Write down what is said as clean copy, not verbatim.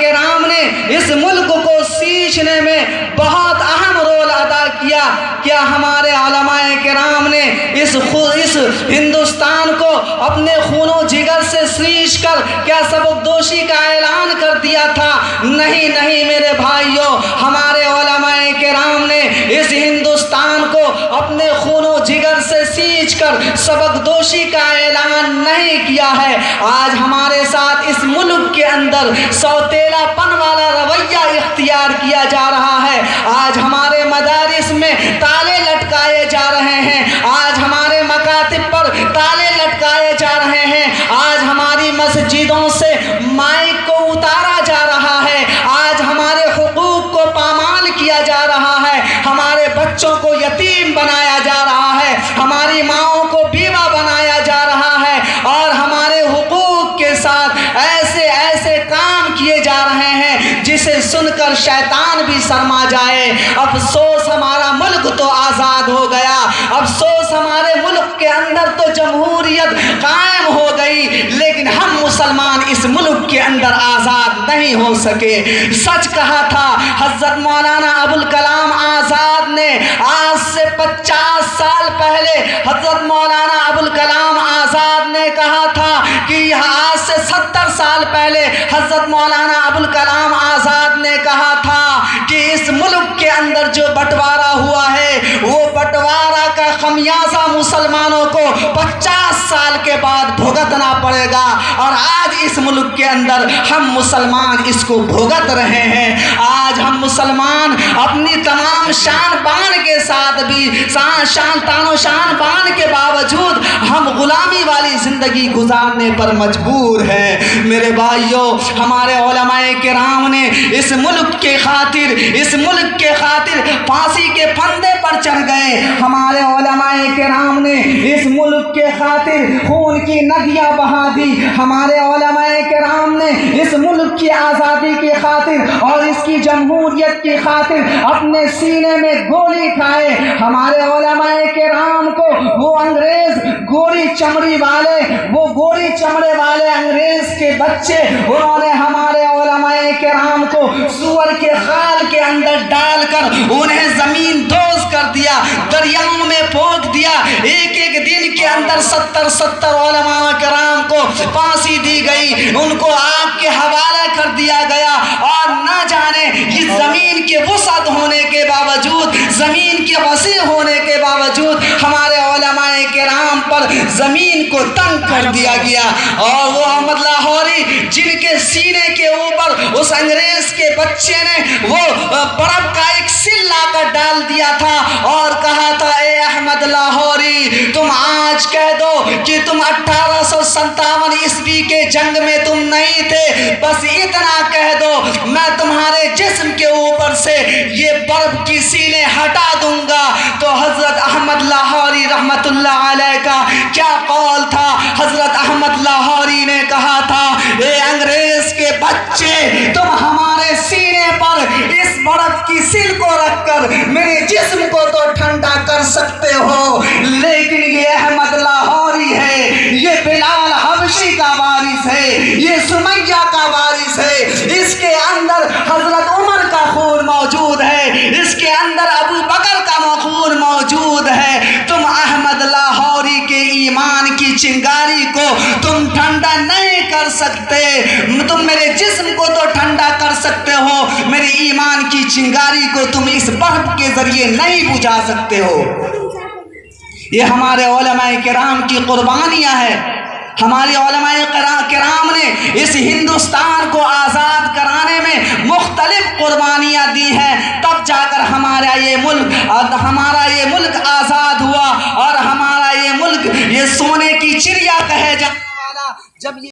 کرام نے اس ملک کو سینچنے میں بہت اہم رول ادا کیا. کیا ہمارے علماء کرام نے اس ہندوستان کو اپنے خون و جگر سے سینچ کر کیا سبکدوشی کا اعلان کر دیا تھا؟ نہیں نہیں میرے بھائیوں، ہمارے علماء کرام نے اس ہندوستان کو اپنے خون و جگر سے سینچ کر سبکدوشی کا اعلان نہیں کیا ہے. آج ہمارے ساتھ اس ملک کے اندر سوتیلا پن والا رویہ اختیار کیا جا رہا ہے. آج ہمارے مدارس میں تالے لٹکائے جا رہے ہیں، آج ہمارے مکاتب پر تالے لٹکائے جا رہے ہیں، آج ہماری مسجدوں سے مائک کو اتارا جا رہا ہے، آج ہمارے حقوق کو پامال کیا جا رہا ہے، ہمارے بچوں کو یتیم بنایا جا رہا ہے، ہماری ماؤں کو بیوہ بنایا جا رہا ہے، اور ہمارے حقوق کے ساتھ ایسے ایسے کام کیے جا رہے ہیں جسے سن کر شیطان بھی شرما جائے. افسوس ہمارا ملک تو آزاد ہو گیا، افسوس ہمارے ملک کے اندر تو جمہوریت قائم ہو گئی، لیکن ہم مسلمان اس ملک کے اندر آزاد نہیں ہو سکے. سچ کہا تھا حضرت مولانا ابوالکلام آزاد نے آج سے 50 سال پہلے. حضرت مولانا ابوالکلام آزاد نے کہا تھا کہ آج سے 70 سال پہلے حضرت مولانا ابوالکلام آزاد نے کہا تھا کہ اس ملک کے اندر جو بٹوارا ہوا ہے وہ بٹوارا کا خمیازہ مسلمانوں کو 50 سال کے بعد بھگتنا پڑے گا. اور آج اس ملک کے اندر ہم مسلمان اس کو بھگت رہے ہیں. آج ہم مسلمان اپنی تمام شان بان کے ساتھ بھی تان و شان بان کے باوجود ہم غلامی والی زندگی گزارنے پر مجبور ہیں. میرے بھائیوں، ہمارے علماء کرام نے اس ملک کے خاطر پھانسی کے پھندے پر چڑھ گئے. ہمارے علماء کرام نے اس ملک کے خاطر خون کی ندیاں بہا دی. ہمارے علماء کرام نے اس ملک کی آزادی کی خاطر اور اس کی جمہوریت کی خاطر اپنے سینے میں گولی کھائے. ہمارے علماء کرام کو وہ انگریز گوری چمڑے والے انگریز کے بچے، انہوں نے ہمارے علماء کرام کو سور کے خال کے اندر ڈال کر انہیں زمین دوز کر دیا، دریاؤں میں پھونک دیا. ایک دن کے اندر 70 علماء کرام کو پھانسی دی گئی، ان کو آگ کے حوالے کر دیا گیا. اور نہ جانے اس زمین کے وسعت ہونے کے باوجود، زمین کے وسیع ہونے کے باوجود ہمارے علماء کرام پر زمین کو تنگ کر دیا گیا. اور وہ احمد لاہوری جن کے سینے کے اوپر اس انگریز کے بچے نے وہ برف کا ایک سل لا کر ڈال دیا تھا اور کہا تھا، اے احمد لاہوری، تم آج کہہ دو کہ تم 1857 عیسوی کے جنگ میں تم نہیں تھے، بس اتنا کہہ دو میں تمہارے جسم کے اوپر سے یہ برف کی سیلیں ہٹا دوں گا. تو حضرت احمد لاہوری رحمت اللہ علیہ کا کیا قول تھا؟ حضرت احمد لاہوری نے کہا تھا، اے انگریز کے بچے، تم ہمارے سینے پر اس برف کی سل کو رکھ کر میرے جسم کو تو ٹھنڈا کر سکتے ہو، لیکن یہ احمد لاہوری ہے، یہ بلال حبشی کا وارث ہے، یہ سمیہ کا وارث ہے، اس کے اندر حضرت عمر کا خون موجود ہے، اس کے اندر ابو بکر کا خون موجود ہے. تم احمد لاہوری کے ایمان کی چنگاری کو تم ٹھنڈا نہیں کر سکتے. تم میرے جسم کو تو ٹھنڈا کر سکتے ہو، میرے ایمان کی چنگاری کو تم اس برف کے ذریعے نہیں بجھا سکتے ہو. یہ ہمارے علماء کرام کی قربانیاں ہیں. ہمارے علماء کرام نے اس ہندوستان کو آزاد کرانے میں مختلف قربانیاں دی ہیں، تب جا کر ہمارا یہ ملک آزاد ہوا. اور ہمارا یہ ملک یہ سونے کی چڑیا کہے جانے والا جب